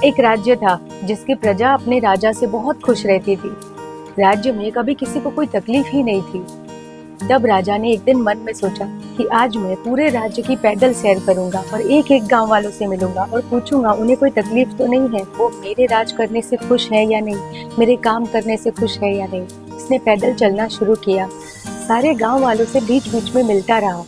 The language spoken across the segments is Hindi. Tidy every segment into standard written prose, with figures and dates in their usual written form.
एक राज्य था जिसकी प्रजा अपने राजा से बहुत खुश रहती थी। राज्य में कभी किसी को कोई तकलीफ ही नहीं थी। तब राजा ने एक दिन मन में सोचा कि आज मैं पूरे राज्य की पैदल सैर करूंगा और एक एक गांव वालों से मिलूंगा और पूछूंगा उन्हें कोई तकलीफ तो नहीं है, वो मेरे राज करने से खुश है या नहीं, मेरे काम करने से खुश है या नहीं। उसने पैदल चलना शुरू किया, सारे गांव वालों से बीच बीच में मिलता रहा,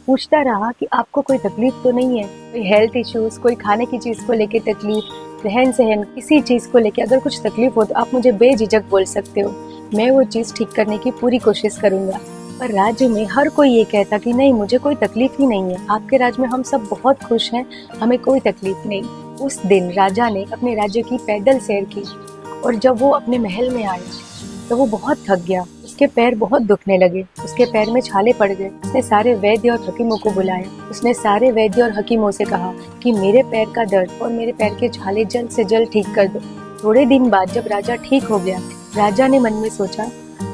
पूछता रहा कि आपको कोई तकलीफ तो नहीं है, कोई हेल्थ इश्यूज, कोई खाने की चीज को लेके तकलीफ, रहन सहन, किसी चीज को लेके अगर कुछ तकलीफ हो तो आप मुझे बेझिझक बोल सकते हो, मैं वो चीज ठीक करने की पूरी कोशिश करूंगा। पर राज्य में हर कोई ये कहता कि नहीं, मुझे कोई तकलीफ ही नहीं है, आपके राज्य में हम सब बहुत खुश हैं, हमें कोई तकलीफ नहीं। उस दिन राजा ने अपने राज्य की पैदल सैर की और जब वो अपने महल में आया तो वो बहुत थक गया, उसके पैर बहुत दुखने लगे, उसके पैर में छाले पड़ गए। उसने सारे वैद्य और हकीमों को बुलाया। उसने सारे वैद्य और हकीमों से कहा कि मेरे पैर का दर्द और मेरे पैर के छाले जल्द से जल्द ठीक कर दो। थोड़े दिन बाद जब राजा ठीक हो गया, राजा ने मन में सोचा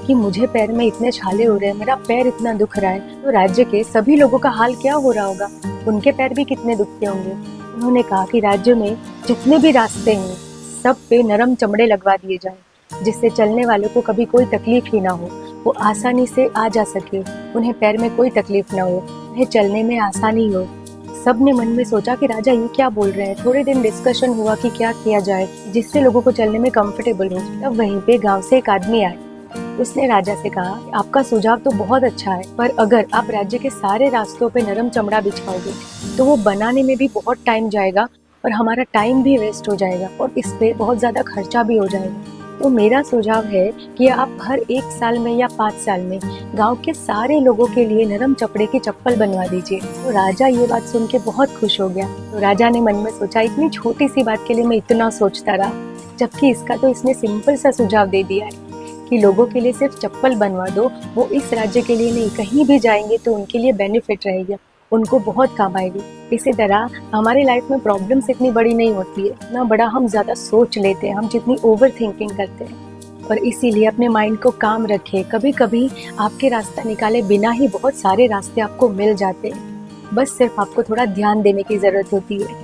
कि मुझे पैर में इतने छाले हो रहे हैं, मेरा पैर इतना दुख रहा है, तो राज्य के सभी लोगों का हाल क्या हो रहा होगा, उनके पैर भी कितने दुखते होंगे। उन्होंने कहा कि राज्य में जितने भी रास्ते हैं सब पे नरम चमड़े लगवा दिए जाएं, जिससे चलने वालों को कभी कोई तकलीफ ही ना हो, वो आसानी से आ जा सके, उन्हें पैर में कोई तकलीफ ना हो, उन्हें चलने में आसानी हो। सब ने मन में सोचा कि राजा ये क्या बोल रहे हैं। थोड़े दिन डिस्कशन हुआ कि क्या किया जाए जिससे लोगों को चलने में कंफर्टेबल हो। तब वहीं पे गांव से एक आदमी आया। उसने राजा से कहा, आपका सुझाव तो बहुत अच्छा है, पर अगर आप राज्य के सारे रास्तों पे नरम चमड़ा बिछाओगे तो वो बनाने में भी बहुत टाइम जाएगा और हमारा टाइम भी वेस्ट हो जाएगा और इस पे बहुत ज्यादा खर्चा भी हो जाएगा। तो मेरा सुझाव है कि आप हर 1 साल में या 5 साल में गांव के सारे लोगों के लिए नरम चपड़े की चप्पल बनवा दीजिए। तो राजा ये बात सुन के बहुत खुश हो गया। तो राजा ने मन में सोचा, इतनी छोटी सी बात के लिए मैं इतना सोचता रहा, जबकि इसका तो इसने सिंपल सा सुझाव दे दिया है कि लोगों के लिए सिर्फ चप्पल बनवा दो। वो इस राज्य के लिए नहीं, कहीं भी जाएंगे तो उनके लिए बेनिफिट रहेगा, उनको बहुत काम आएगी। इसी तरह हमारी लाइफ में प्रॉब्लम्स इतनी बड़ी नहीं होती है, इतना बड़ा हम ज्यादा सोच लेते हैं, हम जितनी ओवर थिंकिंग करते हैं। और इसीलिए अपने माइंड को काम रखें। कभी कभी आपके रास्ता निकाले बिना ही बहुत सारे रास्ते आपको मिल जाते हैं, बस सिर्फ आपको थोड़ा ध्यान देने की जरूरत होती है।